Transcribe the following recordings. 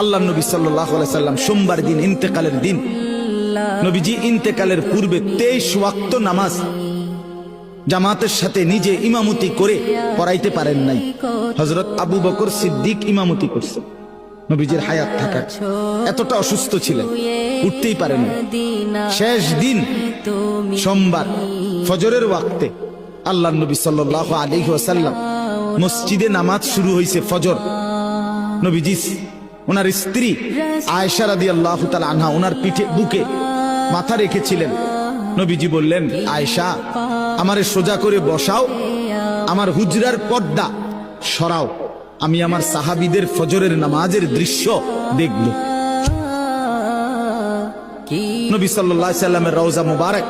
আল্লাহ নবী সাল্লাল্লাহু আলাইহি সাল্লাম সোমবার দিন ইন্তেকালের দিন নবীজি ইন্তেকালের পূর্বে 23 ওয়াক্ত নামাজ জামাতের সাথে নিজে ইমামতি করে পড়াইতে পারেন নাই। হযরত আবু বকর সিদ্দিক ইমামতি করছেন নবীজির হায়াত থাকার। এতটা অসুস্থ ছিলেন, উঠতেই পারেন না। শেষ দিন সোমবার ফজরের ওয়াক্তে আল্লাহ নবী সাল্লাল্লাহু আলাইহি ওয়াসাল্লাম মসজিদে নামাজ শুরু হয়েছে ফজর। নবীজি ওনার স্ত্রী আয়েশা রাদিয়াল্লাহু তাআলা আনহা ওনার পিঠে বুকে মাথা রেখেছিলেন। নবীজি বললেন, আয়েশা আমারে সোজা করে বসাও, আমার হুজরার পর্দা সরাও, আমি আমার সাহাবীদের ফজরের নামাজের দৃশ্য দেখব। নবী সাল্লাল্লাহু আলাইহি সাল্লামের রওজা মুবারক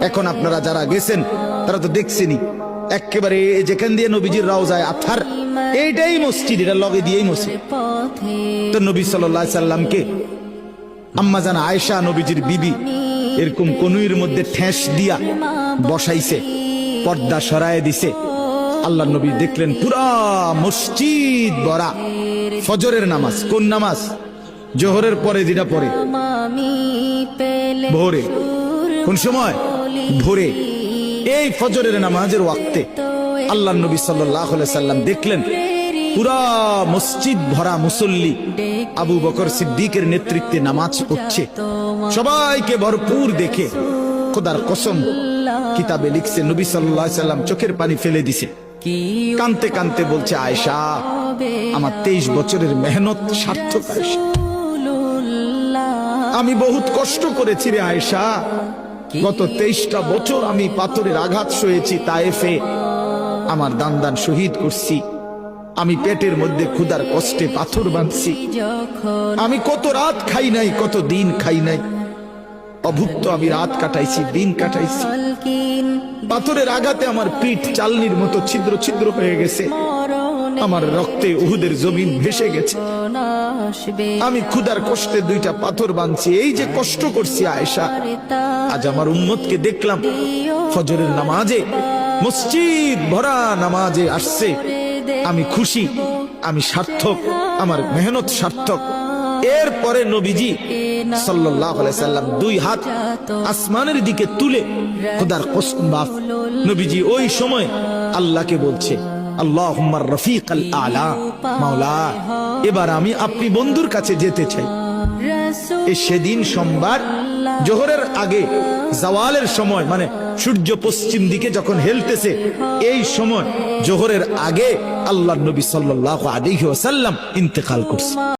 এখন আপনারা যারা গেছেন তারা তো দেখছেনই, একেবারে যেখান দিয়ে নবীজির রওজায় আথার এইটাই মসজিদ, এটা লগে দিয়েই মসজিদ। তো নবী সাল্লাল্লাহু আলাইহি সাল্লামকে আম্মা জান আয়েশা নবীজির বিবি এরকম কনুইয়ের মধ্যে ঠেস দিয়া বসাইছে, পর্দা সরায় দিছে। আল্লাহ নবী দেখলেন পুরা মসজিদ ভরা। ফজরের নামাজ কোন নামাজ? জোহরের পরে যেটা পড়ে ভোরে। কোন সময়? ভোরে। এই ফজরের নামাজের ওয়াক্তে আল্লাহ নবী সাল্লাল্লাহু আলাইহি সাল্লাম দেখলেন পুরা মসজিদ ভরা মুসল্লি আবু বকর সিদ্দিকের নেতৃত্বে নামাজ পড়ছে। সবাইকে ভরপুর দেখে খোদার কসম কিতাবে লিখছে নবী সাল্লাল্লাহু আলাইহি সাল্লাম চোখের পানি ফেলে দিছে, কানতে কানতে বলছে, আয়েশা আমার 23 বছরের মেহনত সার্থক। আয়েশা আমি বহুত কষ্ট করেছি রে আয়েশা, গত 23টা বছর আমি পাথরের আঘাত সয়েছি তায়েফে, আমার দান শহীদ করছি, আমি পেটের মধ্যে ক্ষুধার কষ্টে পাথর বাঁধছি, আমি কত রাত খাই নাই, কত দিন খাই নাই, অভুক্ত আমি রাত কাটাইছি, দিন কাটাইছি, পাথরের আঘাতে আমার পিঠ চালনির মতো ছিদ্র ছিদ্র হয়ে গেছে, আমার রক্তে উহুদের জমিন ভেসে গেছে, আমি ক্ষুধার কষ্টে 2টা পাথর বাঁধছি, এই যে কষ্ট করছি আয়েশা, আজ আমার উম্মতকে দেখলাম ফজরের নামাজে মসজিদ ভরা নামাজে আসছে, আমি খুশি, আমি সার্থক, আমার মেহনত সার্থক। এরপরে নবীজি সাল্লাল্লাহু আলাইহি সাল্লাম 2 হাত আসমানের দিকে তুলে খোদার কসম বাপ নবীজি ওই সময় আল্লাহকে বলছে, আল্লাহুম্মা রফিকাল আলা, মাওলা এবার আমি আপনি বন্ধুর কাছে যেতে চাই। সেদিন সোমবার জোহরের আগে জাওয়ালের সময়, মানে সূর্য পশ্চিম দিকে যখন হেলতেছে এই সময় জোহরের আগে আল্লাহর নবী সাল্লাল্লাহু আলাইহি ওয়াসাল্লাম ইন্তেকাল করছে।